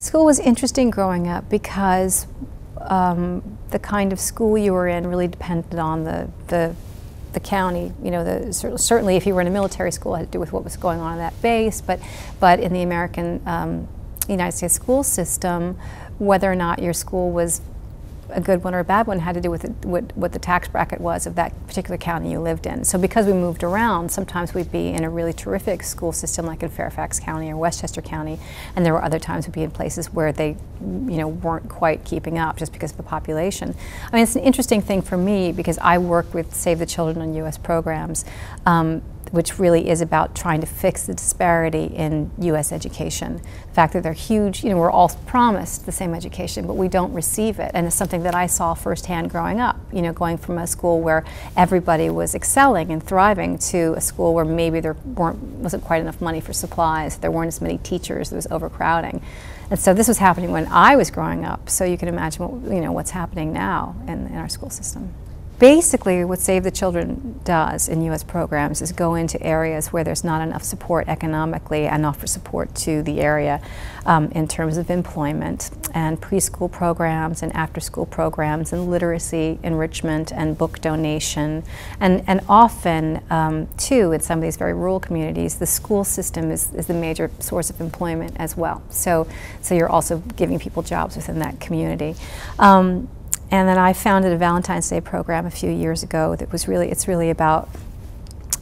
School was interesting growing up because the kind of school you were in really depended on the county. You know, certainly if you were in a military school, it had to do with what was going on that base, but in the American United States school system, whether or not your school was a good one or a bad one had to do with what the tax bracket was of that particular county you lived in. So because we moved around, sometimes we'd be in a really terrific school system like in Fairfax County or Westchester County, and there were other times we'd be in places where they, you know, weren't quite keeping up just because of the population. I mean, it's an interesting thing for me because I work with Save the Children on U.S. programs, which really is about trying to fix the disparity in U.S. education. The fact that they're huge, you know, we're all promised the same education, but we don't receive it. And it's something that I saw firsthand growing up, you know, going from a school where everybody was excelling and thriving to a school where maybe there wasn't quite enough money for supplies, there weren't as many teachers, there was overcrowding. And so this was happening when I was growing up, so you can imagine what, you know, what's happening now in our school system. Basically, what Save the Children does in U.S. programs is go into areas where there's not enough support economically and offer support to the area in terms of employment and preschool programs and after-school programs and literacy enrichment and book donation. And often, too, in some of these very rural communities, the school system is the major source of employment as well. So you're also giving people jobs within that community. And then I founded a Valentine's Day program a few years ago that was really, I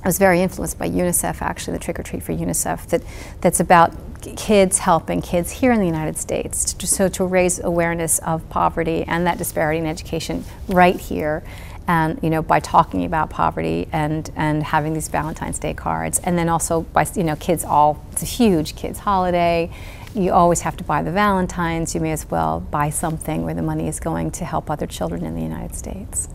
was very influenced by UNICEF, actually, the Trick or Treat for UNICEF, that's about kids helping kids here in the United States, to raise awareness of poverty and that disparity in education right here. And, you know, by talking about poverty and having these Valentine's Day cards, and then also by, you know, it's a huge kids holiday. You always have to buy the Valentines. You may as well buy something where the money is going to help other children in the United States.